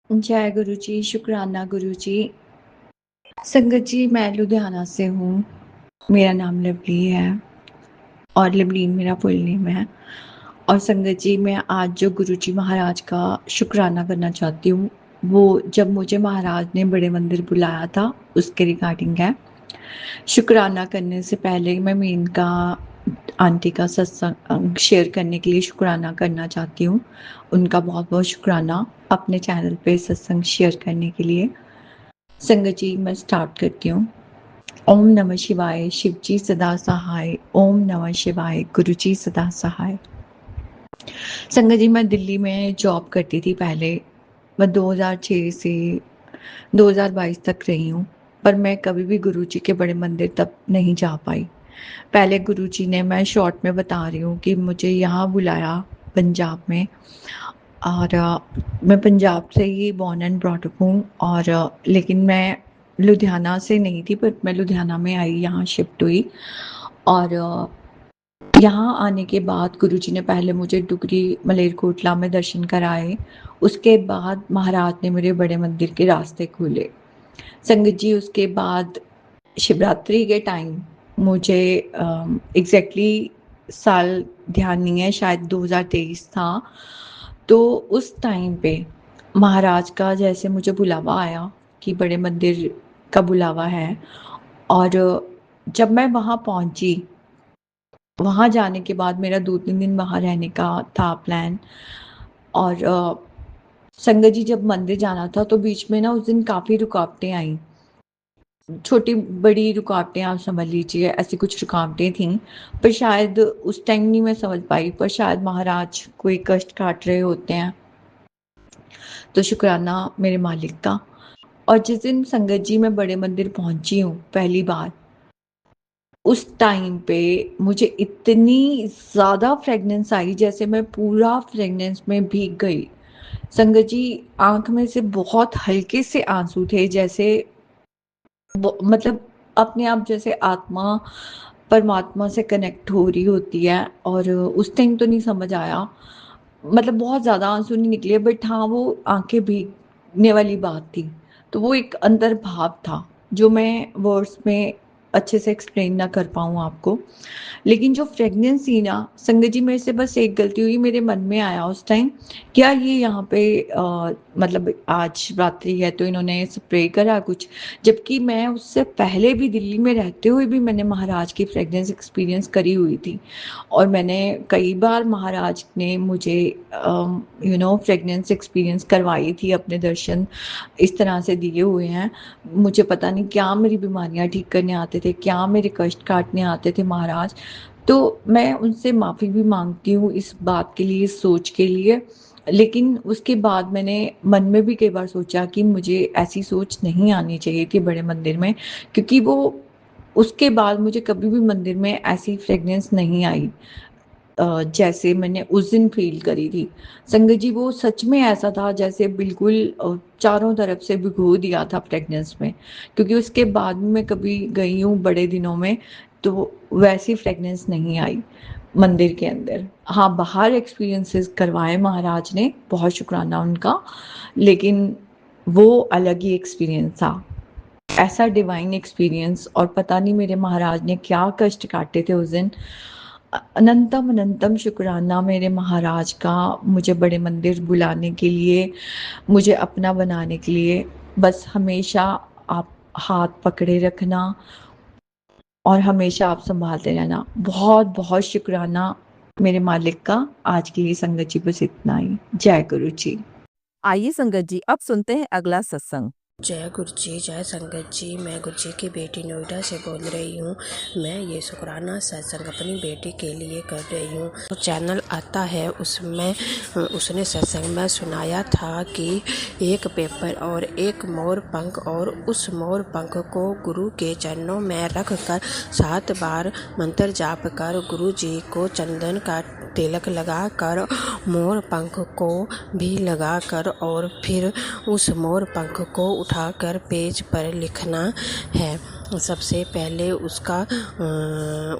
जय गुरु जी, शुक्राना गुरु जी। संगत जी, मैं लुधियाना से हूँ। मेरा नाम लवली है और लवलीन मेरा फुल नेम है। और संगत जी, मैं आज जो गुरु जी महाराज का शुक्राना करना चाहती हूँ, वो जब मुझे महाराज ने बड़े मंदिर बुलाया था, उसके रिगार्डिंग है। शुक्राना करने से पहले मैं मेन का आंटी का सत्संग शेयर करने के लिए शुक्राना करना चाहती हूँ। उनका बहुत बहुत शुक्राना अपने चैनल पे सत्संग शेयर करने के लिए। संगत जी, मैं स्टार्ट करती हूँ। ओम नमः शिवाय, शिव जी सदा सहाय। ओम नमः शिवाय, गुरु जी सदा सहाय। संगत जी, मैं दिल्ली में जॉब करती थी पहले। मैं 2006 से 2022 तक रही हूँ, पर मैं कभी भी गुरु जी के बड़े मंदिर तक नहीं जा पाई। पहले गुरु जी ने, मैं शॉर्ट में बता रही हूँ, कि मुझे यहाँ बुलाया पंजाब में। और मैं पंजाब से ही बॉर्न एंड ब्रॉट अप हूँ। और लेकिन मैं लुधियाना से नहीं थी, पर मैं लुधियाना में आई, यहाँ शिफ्ट हुई। और यहाँ आने के बाद गुरुजी ने पहले मुझे डुगरी मलेरकोटला में दर्शन कराए। उसके बाद महाराज ने मेरे बड़े मंदिर के रास्ते खोले। संगत जी, उसके बाद शिवरात्रि के टाइम मुझे एग्जैक्टली साल ध्यान नहीं है, शायद 2023 था। तो उस टाइम पे महाराज का जैसे मुझे बुलावा आया कि बड़े मंदिर का बुलावा है। और जब मैं वहाँ पहुँची, वहाँ जाने के बाद मेरा 2-3 दिन वहाँ रहने का था प्लान। और संगत जी, जब मंदिर जाना था तो बीच में ना उस दिन काफ़ी रुकावटें आईं। छोटी बड़ी रुकावटें आप समझ लीजिए, ऐसी कुछ रुकावटें थीं। पर शायद उस टाइम नहीं मैं समझ पाई, पर शायद महाराज कोई कष्ट काट रहे होते हैं। तो शुक्राना मेरे मालिक का। और जिस दिन संगत जी मैं बड़े मंदिर पहुंची हूँ पहली बार, उस टाइम पे मुझे इतनी ज़्यादा फ्रेगनेंस आई, जैसे मैं पूरा फ्रेगनेंस में भीग गई। संगत जी, आंख में से बहुत हल्के से आंसू थे, जैसे मतलब अपने आप जैसे आत्मा परमात्मा से कनेक्ट हो रही होती है। और उस टाइम तो नहीं समझ आया, मतलब बहुत ज़्यादा आंसू नहीं निकले, बट हाँ, वो आंखें भीगने वाली बात थी। तो वो एक अंदर भाव था, जो मैं वर्ड्स में अच्छे से एक्सप्लेन ना कर पाऊँ आपको। लेकिन जो फ्रेगनेंस थी ना संगत जी, मेरे से बस एक गलती हुई, मेरे मन में आया उस टाइम, क्या ये यहाँ पे मतलब आज रात्रि है तो इन्होंने स्प्रे करा कुछ। जबकि मैं उससे पहले भी दिल्ली में रहते हुए भी मैंने महाराज की फ्रेगनेंस एक्सपीरियंस करी हुई थी। और मैंने कई बार महाराज ने मुझे फ्रेगनेंस एक्सपीरियंस करवाई थी, अपने दर्शन इस तरह से दिए हुए हैं। मुझे पता नहीं क्या मेरी बीमारियां ठीक करने आते थे, क्या मेरे कष्ट काटने आते थे महाराज। तो मैं उनसे माफ़ी भी मांगती हूँ इस बात के लिए, इस सोच के लिए। लेकिन उसके बाद मैंने मन में भी कई बार सोचा कि मुझे ऐसी सोच नहीं आनी चाहिए थी बड़े मंदिर में, क्योंकि वो उसके बाद मुझे कभी भी मंदिर में ऐसी फ्रेगनेंस नहीं आई जैसे मैंने उस दिन फील करी थी। संगत जी, वो सच में ऐसा था जैसे बिल्कुल चारों तरफ से भिगो दिया था फ्रेगनेंस में। क्योंकि उसके बाद मैं कभी गई हूँ बड़े दिनों में, तो वैसी फ्रेगनेंस नहीं आई मंदिर के अंदर। हाँ, बाहर एक्सपीरियंसेस करवाए महाराज ने, बहुत शुक्राना उनका। लेकिन वो अलग ही एक्सपीरियंस था, ऐसा डिवाइन एक्सपीरियंस। और पता नहीं मेरे महाराज ने क्या कष्ट काटे थे उस दिन। अनंतम अनंतम शुक्राना मेरे महाराज का, मुझे बड़े मंदिर बुलाने के लिए, मुझे अपना बनाने के लिए। बस हमेशा आप हाथ पकड़े रखना और हमेशा आप संभालते रहना। बहुत बहुत शुक्राना मेरे मालिक का। आज के लिए संगत जी बस इतना ही। जय गुरु जी। आइए संगत जी, अब सुनते हैं अगला सत्संग। जय गुरु जी, जय संगत जी। मैं गुरु जी की बेटी नोएडा से बोल रही हूँ। मैं ये शुक्राना सत्संग अपनी बेटी के लिए कर रही हूँ। तो चैनल आता है, उसमें उसने सत्संग में सुनाया था कि एक पेपर और एक मोर पंख, और उस मोर पंख को गुरु के चरणों में रख कर 7 बार मंत्र जाप कर गुरु जी को चंदन का तिलक लगा कर मोर पंख को भी लगा कर, और फिर उस मोर पंख को उठाकर पेज पर लिखना है। सबसे पहले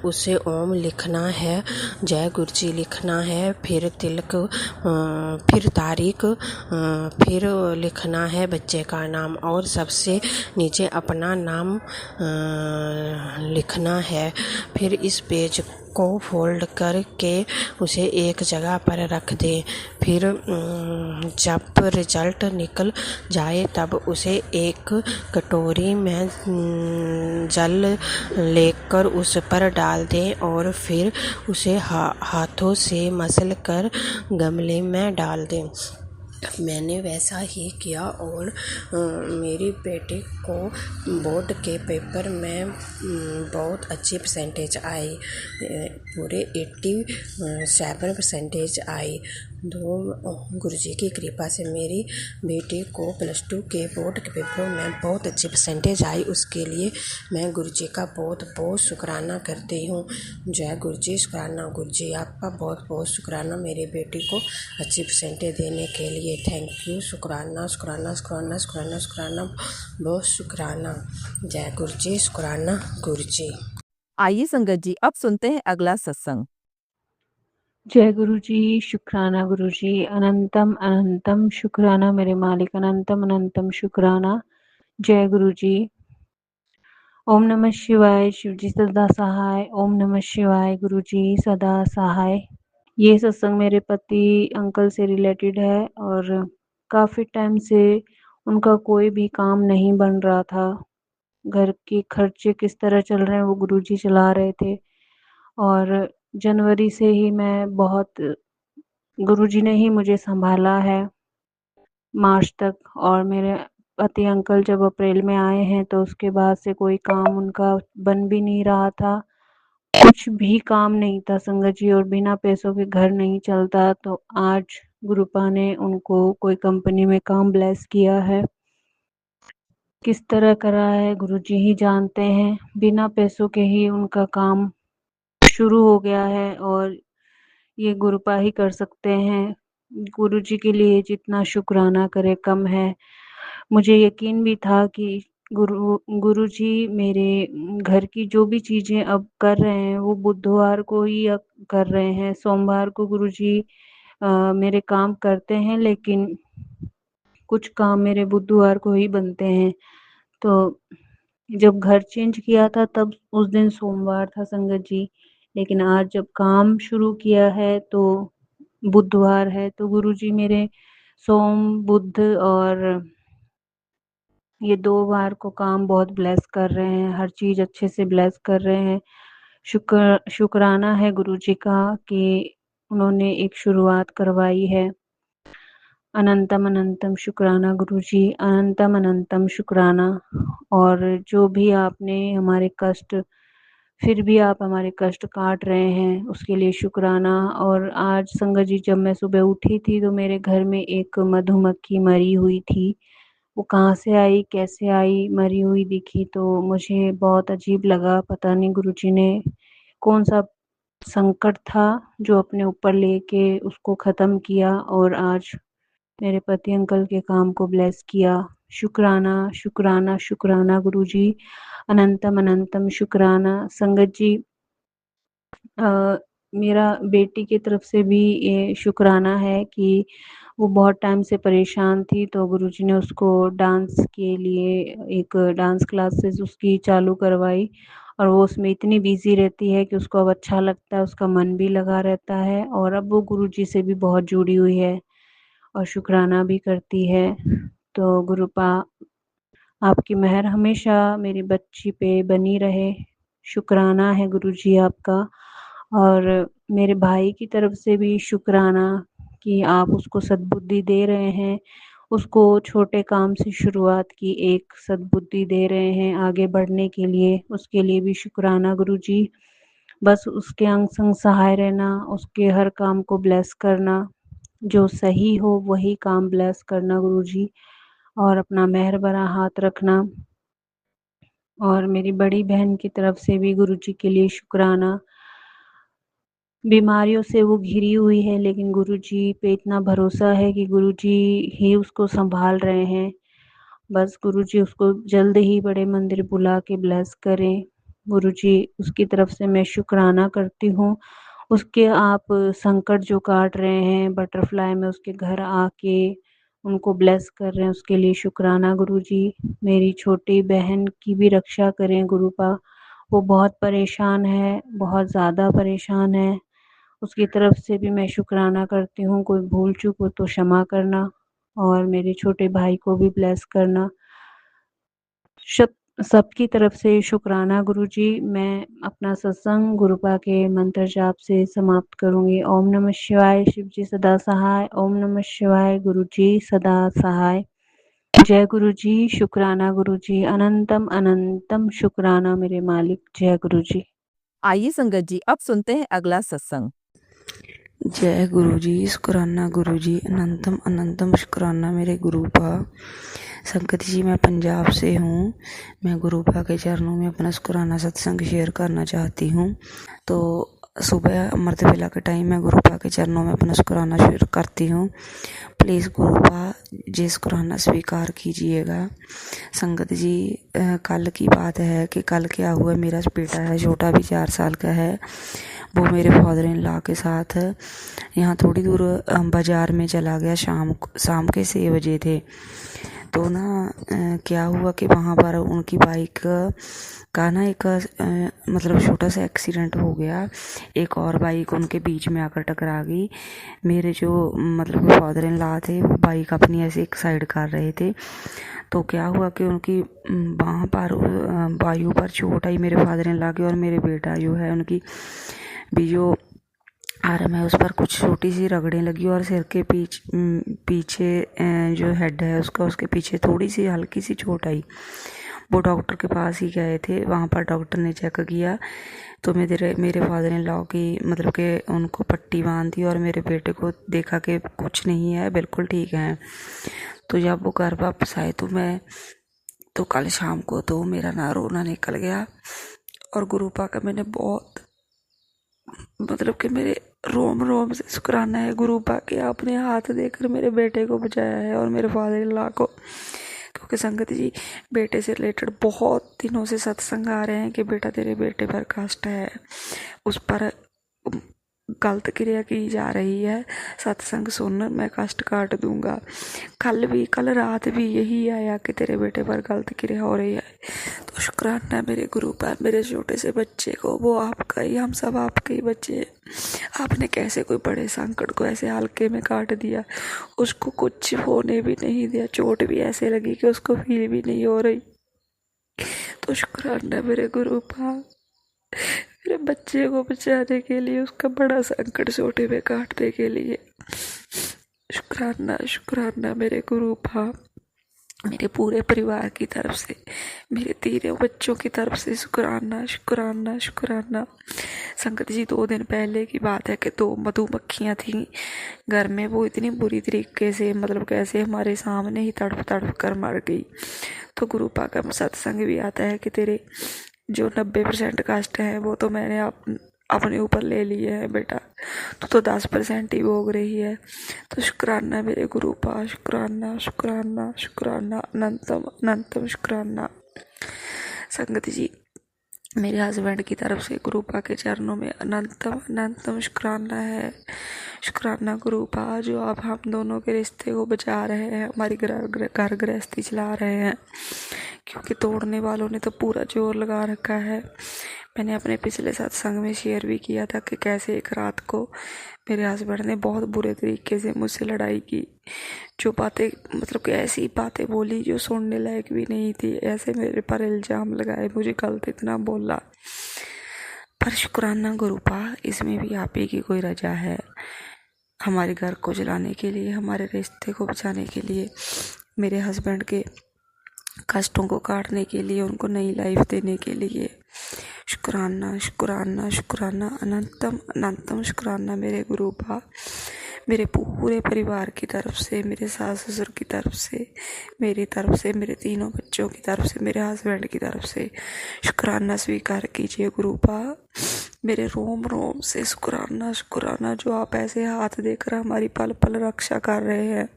उसे ओम लिखना है, जय गुरुजी लिखना है, फिर तिलक, फिर तारीख, फिर लिखना है बच्चे का नाम और सबसे नीचे अपना नाम लिखना है। फिर इस पेज को फोल्ड करके उसे एक जगह पर रख दें। फिर जब रिजल्ट निकल जाए तब उसे एक कटोरी में जल लेकर उस पर डाल दें और फिर उसे हाथों से मसल कर गमले में डाल दें। मैंने वैसा ही किया और मेरी बेटी को बोर्ड के पेपर में बहुत अच्छी परसेंटेज आई, पूरे 87% आई। गुरुजी की कृपा से मेरी बेटी को +2 के बोर्ड के पेपरों में बहुत अच्छी परसेंटेज आई। उसके लिए मैं गुरुजी का बहुत बहुत शुक्राना करती हूँ। जय गुरुजी, शुक्राना गुरुजी, आपका बहुत बहुत शुक्राना मेरी बेटी को अच्छी परसेंटेज देने के लिए। थैंक यू, शुक्राना शुक्राना शुक्राना शुक्राना शुक्राना, बहुत शुक्राना। जय गुरुजी, शुक्राना गुरुजी। आइए संगत जी अब सुनते हैं अगला सत्संग। जय गुरुजी, शुक्राना गुरुजी, अनंतम अनंतम शुक्राना मेरे मालिक, अनंतम अनंतम शुक्राना। जय गुरुजी। ओम नमः शिवाय, शिवजी सदा सहाय। ओम नमः शिवाय, गुरुजी सदा सहाय। ये सत्संग मेरे पति अंकल से रिलेटेड है और काफ़ी टाइम से उनका कोई भी काम नहीं बन रहा था। घर के खर्चे किस तरह चल रहे हैं वो गुरुजी चला रहे थे और जनवरी से ही मैं बहुत गुरुजी ने ही मुझे संभाला है मार्च तक। और मेरे पति अंकल जब अप्रैल में आए हैं तो उसके बाद से कोई काम उनका बन भी नहीं रहा था, कुछ भी काम नहीं था संगत जी, और बिना पैसों के घर नहीं चलता। तो आज गुरुपा ने उनको कोई कंपनी में काम ब्लेस किया है। किस तरह करा है गुरुजी ही जानते हैं, बिना पैसों के ही उनका काम शुरू हो गया है और ये गुरुपा ही कर सकते हैं। गुरुजी के लिए जितना शुक्राना करे कम है। मुझे यकीन भी था कि गुरुजी मेरे घर की जो भी चीज़ें अब कर रहे हैं वो बुधवार को ही अब कर रहे हैं। सोमवार को गुरुजी मेरे काम करते हैं, लेकिन कुछ काम मेरे बुधवार को ही बनते हैं। तो जब घर चेंज किया था तब उस दिन सोमवार था संगत जी, लेकिन आज जब काम शुरू किया है तो बुधवार है। तो गुरुजी मेरे सोम बुध और ये 2 बार को काम बहुत ब्लेस कर रहे हैं, हर चीज़ अच्छे से ब्लेस कर रहे हैं। शुक्राना है गुरुजी का कि उन्होंने एक शुरुआत करवाई है। अनंतम अनंतम शुक्राना गुरुजी, अनंतम अनंतम शुक्राना। और जो भी आपने हमारे कष्ट, फिर भी आप हमारे कष्ट काट रहे हैं उसके लिए शुक्राना। और आज संगत जी जब मैं सुबह उठी थी तो मेरे घर में एक मधुमक्खी मरी हुई थी। वो कहाँ से आई, कैसे आई, मरी हुई दिखी तो मुझे बहुत अजीब लगा। पता नहीं गुरुजी ने कौन सा संकट था जो अपने ऊपर लेके उसको ख़त्म किया और आज मेरे पति अंकल के काम को ब्लेस किया। शुक्राना शुक्राना शुक्राना गुरुजी, अनंतम अनंतम शुक्राना। संगत जी मेरा बेटी की तरफ से भी ये शुक्राना है कि वो बहुत टाइम से परेशान थी, तो गुरुजी ने उसको डांस के लिए एक डांस क्लासेस उसकी चालू करवाई और वो उसमें इतनी बिज़ी रहती है कि उसको अब अच्छा लगता है, उसका मन भी लगा रहता है और अब वो गुरुजी से भी बहुत जुड़ी हुई है और शुक्राना भी करती है। तो गुरुपा आपकी मेहर हमेशा मेरी बच्ची पे बनी रहे। शुक्राना है गुरुजी आपका। और मेरे भाई की तरफ से भी शुक्राना कि आप उसको सद्बुद्धि दे रहे हैं, उसको छोटे काम से शुरुआत की एक सद्बुद्धि दे रहे हैं आगे बढ़ने के लिए, उसके लिए भी शुक्राना गुरुजी। बस उसके अंग संग सहाय रहना, उसके हर काम को ब्लेस करना, जो सही हो वही काम ब्लेस करना गुरुजी, और अपना मेहर भरा हाथ रखना। और मेरी बड़ी बहन की तरफ से भी गुरुजी के लिए शुक्राना। बीमारियों से वो घिरी हुई है लेकिन गुरुजी पे इतना भरोसा है कि गुरुजी ही उसको संभाल रहे हैं बस गुरुजी उसको जल्द ही बड़े मंदिर बुला के ब्लेस करें। गुरुजी उसकी तरफ से मैं शुक्राना करती हूँ। उसके आप संकट जो काट रहे हैं बटरफ्लाई में उसके घर आके उनको ब्लेस कर रहे हैं, उसके लिए शुक्राना गुरुजी। मेरी छोटी बहन की भी रक्षा करें गुरुपा। वो बहुत परेशान है, बहुत ज़्यादा परेशान है। उसकी तरफ से भी मैं शुक्राना करती हूँ। कोई भूल चूक हो तो क्षमा करना और मेरे छोटे भाई को भी ब्लेस करना। सब सबकी तरफ से शुक्राना गुरुजी। मैं अपना सत्संग गुरुपा के मंत्र जाप से समाप्त करूंगी। ओम नमः शिवाय। शिव जी सदा सहाय। ओम नमः शिवाय। गुरुजी सदा सहाय। जय गुरुजी। शुक्राना गुरुजी। अनंतम अनंतम शुक्राना मेरे मालिक। जय गुरुजी। आइए संगत जी अब सुनते हैं अगला सत्संग। जय गुरुजी। शुक्राना गुरुजी। अनंतम अनंतम शुक्राना मेरे गुरुपा। संगत जी मैं पंजाब से हूँ। मैं गुरुपा के चरणों में अपना शुक्राना सत्संग शेयर करना चाहती हूँ। तो सुबह अमृत वेला के टाइम मैं गुरुपा के चरणों में अपना शुक्राना शेयर करती हूँ। प्लीज़ गुरुपा जी शुक्राना स्वीकार कीजिएगा। संगत जी कल की बात है कि कल क्या हुआ, मेरा बेटा है छोटा भी 4 साल का है, वो मेरे फादर इन लॉ के साथ यहाँ थोड़ी दूर बाज़ार में चला गया। शाम के 6 बजे थे। तो ना क्या हुआ कि वहाँ पर उनकी बाइक का ना एक मतलब छोटा सा एक्सीडेंट हो गया। एक और बाइक उनके बीच में आकर टकरा गई। मेरे जो मतलब फादर इन लॉ थे वो बाइक अपनी ऐसे एक साइड कर रहे थे। तो क्या हुआ कि उनकी वहाँ पर वायु पर चोट आई मेरे फादर इन लॉ की, और मेरे बेटा जो है उनकी भी जो आर्म है उस पर कुछ छोटी सी रगड़ें लगी और सिर के पीछे जो हेड है उसका, उसके पीछे थोड़ी सी हल्की सी चोट आई। वो डॉक्टर के पास ही गए थे। वहाँ पर डॉक्टर ने चेक किया तो मेरे फादर इन लॉ की मतलब कि उनको पट्टी बांध दी और मेरे बेटे को देखा कि कुछ नहीं है, बिल्कुल ठीक है। तो जब वो घर वापस आए तो कल शाम को तो मेरा ना रोना निकल गया। और गुरुपा का मैंने बहुत मतलब कि मेरे रोम रोम से शुक्राना है गुरुपा के, आपने हाथ देकर मेरे बेटे को बचाया है और मेरे फादर इन लॉ को। क्योंकि संगत जी बेटे से रिलेटेड बहुत दिनों से सत्संग आ रहे हैं कि बेटा तेरे बेटे पर कष्ट है, उस पर गलत क्रिया की जा रही है, सत्संग सुन मैं कष्ट काट दूंगा। कल रात भी यही आया कि तेरे बेटे पर गलत क्रिया हो रही है। तो शुक्राना मेरे गुरु पर, मेरे छोटे से बच्चे को, वो आपका ही, हम सब आपके ही बच्चे हैं। आपने कैसे कोई बड़े संकट को ऐसे हल्के में काट दिया, उसको कुछ होने भी नहीं दिया, चोट भी ऐसे लगी कि उसको फील भी नहीं हो रही। तो शुक्राना मेरे गुरु पर, मेरे बच्चे को बचाने के लिए, उसका बड़ा संकट छोटे में काटने के लिए। शुक्राना शुक्राना मेरे गुरु भा, मेरे पूरे परिवार की तरफ से, मेरे 3 बच्चों की तरफ से शुक्राना शुक्राना शुक्राना। संगत जी 2 दिन पहले की बात है कि 2 मधुमक्खियाँ थीं घर में। वो इतनी बुरी तरीके से मतलब कैसे हमारे सामने ही तड़प तड़प कर मर गई। तो गुरुपा का सत्संग भी आता है कि तेरे जो 90% कष्ट है वो तो मैंने अपने ऊपर ले लिए हैं बेटा, तो 10% ही भोग रही है। तो शुक्राना मेरे गुरुपा, शुक्राना शुक्राना शुक्राना, अनंतम अनंतम शुक्राना। संगत जी मेरे हस्बैंड की तरफ से गुरुपा के चरणों में अनंतम अनंतम शुक्राना है। शुक्राना गुरुपा जो आप हम दोनों के रिश्ते को बचा रहे हैं, हमारी घर गृहस्थी चला रहे हैं, क्योंकि तोड़ने वालों ने तो पूरा जोर लगा रखा है। मैंने अपने पिछले सत्संग में शेयर भी किया था कि कैसे एक रात को मेरे हस्बैंड ने बहुत बुरे तरीके से मुझसे लड़ाई की, जो बातें मतलब कि ऐसी बातें बोली जो सुनने लायक भी नहीं थी, ऐसे मेरे पर इल्ज़ाम लगाए, मुझे गलत इतना बोला। पर शुक्राना गुरुपा, इसमें भी आप ही की कोई रजा है, हमारे घर को चलाने के लिए, हमारे रिश्ते को बचाने के लिए, मेरे हस्बैंड के कष्टों को काटने के लिए, उनको नई लाइफ देने के लिए। शुक्राना शुक्राना शुक्राना, अनंतम अनंतम शुक्राना मेरे गुरुपा, मेरे पूरे परिवार की तरफ से, मेरे सास ससुर की तरफ से, मेरी तरफ से, मेरे 3 बच्चों की तरफ से, मेरे हस्बैंड की तरफ से शुक्राना स्वीकार कीजिए गुरुपा। मेरे रोम रोम से शुक्राना शुक्राना, जो आप ऐसे हाथ देकर हमारी पल पल रक्षा कर रहे हैं।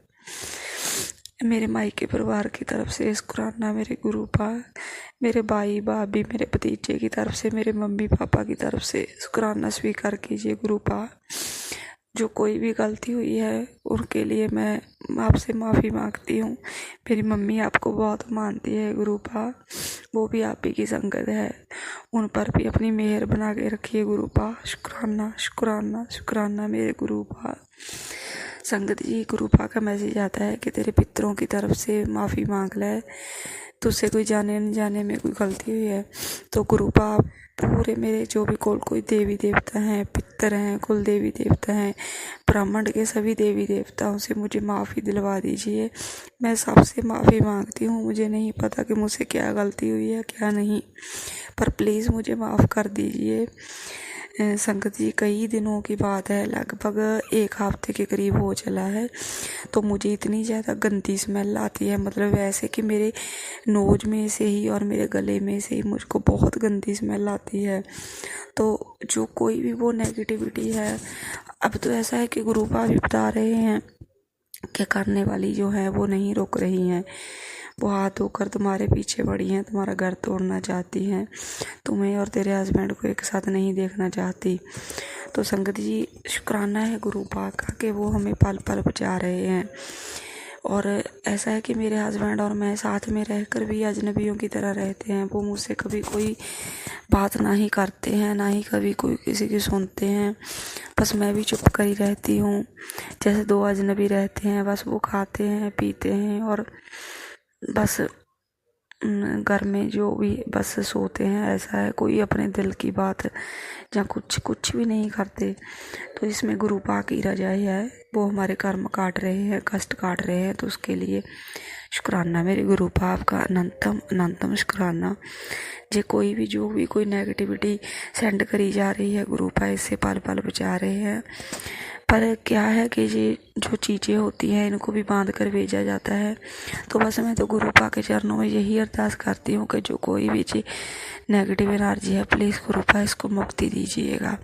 मेरे मायके परिवार की तरफ से शुक्राना मेरे गुरु पाक, मेरे भाई भाभी, मेरे भतीजे की तरफ से, मेरे मम्मी पापा की तरफ से शुक्राना स्वीकार कीजिए गुरु पाक। जो कोई भी गलती हुई है उनके लिए मैं आपसे माफ़ी मांगती हूँ। मेरी मम्मी आपको बहुत मानती है गुरु पाक, वो भी आप ही की संगत है, उन पर भी अपनी मेहर बना के रखिए गुरु पाक। शुक्राना शुक्राना शुक्राना मेरे गुरु पाक। संगत जी, गुरु पाक का मैसेज आता है कि तेरे पितरों की तरफ से माफ़ी मांग ले, तुझसे कोई जाने न जाने में कोई गलती हुई है तो गुरु पाक पूरे मेरे जो भी कोई देवी देवता हैं, पितर हैं, कुल देवी देवता हैं, ब्राह्मण के सभी देवी देवताओं से मुझे माफ़ी दिलवा दीजिए। मैं सबसे माफ़ी मांगती हूँ, मुझे नहीं पता कि मुझसे क्या गलती हुई है क्या नहीं, पर प्लीज़ मुझे माफ़ कर दीजिए। संगत जी, कई दिनों की बात है, लगभग 1 हफ्ते के करीब हो चला है, तो मुझे इतनी ज़्यादा गंदी स्मेल आती है, मतलब ऐसे कि मेरे नोज में से ही और मेरे गले में से ही मुझको बहुत गंदी स्मेल आती है। तो जो कोई भी वो नेगेटिविटी है, अब तो ऐसा है कि गुरु पाक भी बता रहे हैं कि करने वाली जो है वो नहीं रुक रही हैं, वो हाथ धोकर तुम्हारे पीछे पड़ी हैं, तुम्हारा घर तोड़ना चाहती हैं, तुम्हें और तेरे हस्बैंड को एक साथ नहीं देखना चाहती। तो संगत जी, शुक्राना है गुरु पाक का कि वो हमें पल पल बचा रहे हैं। और ऐसा है कि मेरे हस्बैंड और मैं साथ में रहकर भी अजनबियों की तरह रहते हैं। वो मुझसे कभी कोई बात ना ही करते हैं, ना ही कभी कोई किसी की सुनते हैं, बस मैं भी चुप कर ही रहती हूँ। जैसे 2 अजनबी रहते हैं, बस वो खाते हैं पीते हैं और बस घर में जो भी बस सोते हैं, ऐसा है। कोई अपने दिल की बात या कुछ भी नहीं करते। तो इसमें गुरु पाक की रजाई है, वो हमारे कर्म काट रहे हैं, कष्ट काट रहे हैं, तो उसके लिए शुक्राना मेरे गुरु पाक का, अनंतम अनंतम शुक्राना। कोई भी जो भी कोई नेगेटिविटी सेंड करी जा रही है, गुरु पाक इससे पल पल बचा रहे हैं। पर क्या है कि ये जो चीज़ें होती हैं इनको भी बांध कर भेजा जाता है। तो बस मैं तो गुरु पाक के चरणों में यही अरदास करती हूँ कि जो कोई भी चीज़ नेगेटिव एनर्जी है, प्लीज़ गुरु पाक इसको मुक्ति दीजिएगा,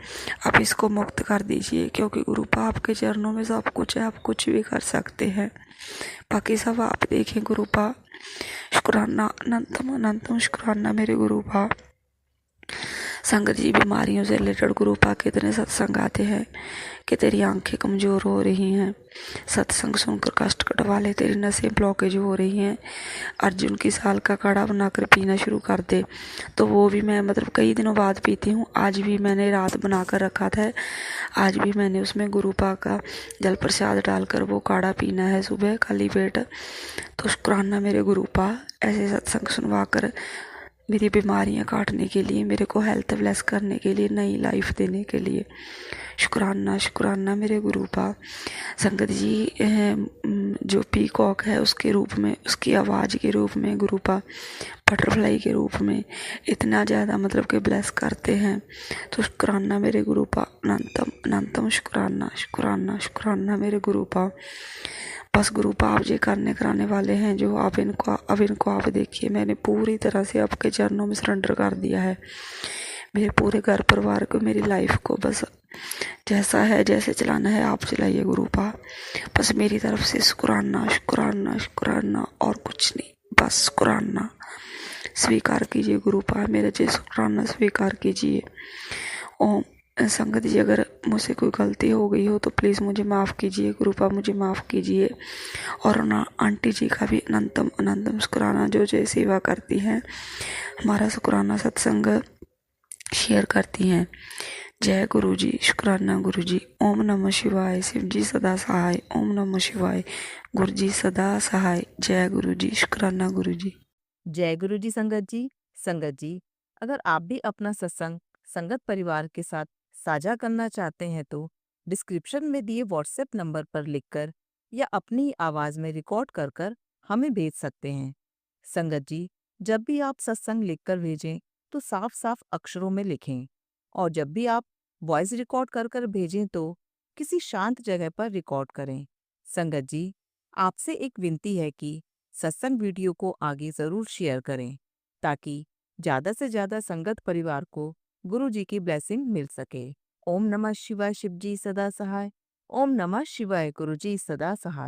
आप इसको मुक्त कर दीजिए, क्योंकि गुरु पाक आपके चरणों में सब कुछ है, आप कुछ भी कर सकते हैं, बाकी सब आप देखें गुरु पाक। शुक्राना, अनंतम अनंतम शुक्राना मेरे गुरु पाक। संगत जी, बीमारियों से रिलेटेड गुरु पाक के इतने सत्संग आते हैं कि तेरी आंखें कमज़ोर हो रही हैं, सत्संग सुनकर कष्ट कटवा ले, तेरी नसें ब्लॉकेज हो रही हैं, अर्जुन की साल का काढ़ा बनाकर पीना शुरू कर दे। तो वो भी मैं मतलब कई दिनों बाद पीती हूँ। आज भी मैंने रात बना कर रखा था, आज भी मैंने उसमें गुरु पाक का जल प्रसाद डालकर वो काढ़ा पीना है सुबह खाली पेट। तो शुक्राना मेरे गुरु पाक, ऐसे सत्संग सुनवा कर मेरी बीमारियां काटने के लिए, मेरे को हेल्थ ब्लेस करने के लिए, नई लाइफ देने के लिए शुक्राना शुक्राना मेरे गुरु पाक। संगत जी, जो पीकॉक है उसके रूप में, उसकी आवाज़ के रूप में गुरु पाक बटरफ्लाई के रूप में इतना ज़्यादा मतलब कि ब्लेस करते हैं। तो शुक्राना मेरे गुरु पाक, अनंतम अनंतम शुक्राना शुक्राना शुक्राना मेरे गुरु पाक। बस गुरु पाप जी करने कराने वाले हैं, जो आप इनको आप देखिए। मैंने पूरी तरह से आपके चरणों में सरेंडर कर दिया है, मेरे पूरे घर परिवार को, मेरी लाइफ को, बस जैसा है जैसे चलाना है आप चलाइए गुरु पाप। बस मेरी तरफ से शुक्राना शुक्राना शुक्राना और कुछ नहीं, बस शुक्राना स्वीकार कीजिए गुरु पाप, मेरा जी शुक्राना स्वीकार कीजिए। ओम। संगत जी, अगर मुझसे कोई गलती हो गई हो तो प्लीज़ मुझे माफ़ कीजिए गुरु पाप, मुझे माफ़ कीजिए। और ना आंटी जी का भी अनंतम अनंतम शुक्राना, जो जय सेवा करती हैं, हमारा शुक्राना सत्संग शेयर करती हैं। जय गुरु जी, शुक्राना गुरु जी। ओम नमः शिवाय, शिव जी सदा सहाय। ओम नमः शिवाय, गुरु जी सदा सहाय। जय गुरु जी, शुक्राना गुरु जी। जय गुरु जी। संगत जी, अगर आप भी अपना सत्संग संगत परिवार के साथ साझा करना चाहते हैं तो डिस्क्रिप्शन में दिए व्हाट्सएप नंबर पर लिखकर या अपनी आवाज में रिकॉर्ड कर कर हमें भेज सकते हैं। संगत जी, जब भी आप सत्संग लिखकर भेजें तो साफ साफ अक्षरों में लिखें, और जब भी आप वॉइस रिकॉर्ड कर कर भेजें तो किसी शांत जगह पर रिकॉर्ड करें। संगत जी, आपसे एक विनती है कि सत्संग वीडियो को आगे जरूर शेयर करें, ताकि ज्यादा से ज्यादा संगत परिवार को गुरु जी की ब्लेसिंग मिल सके। ओम नमः शिवाय, शिव जी सदा सहाय। ओम नमः शिवाय, गुरु जी सदा सहाय।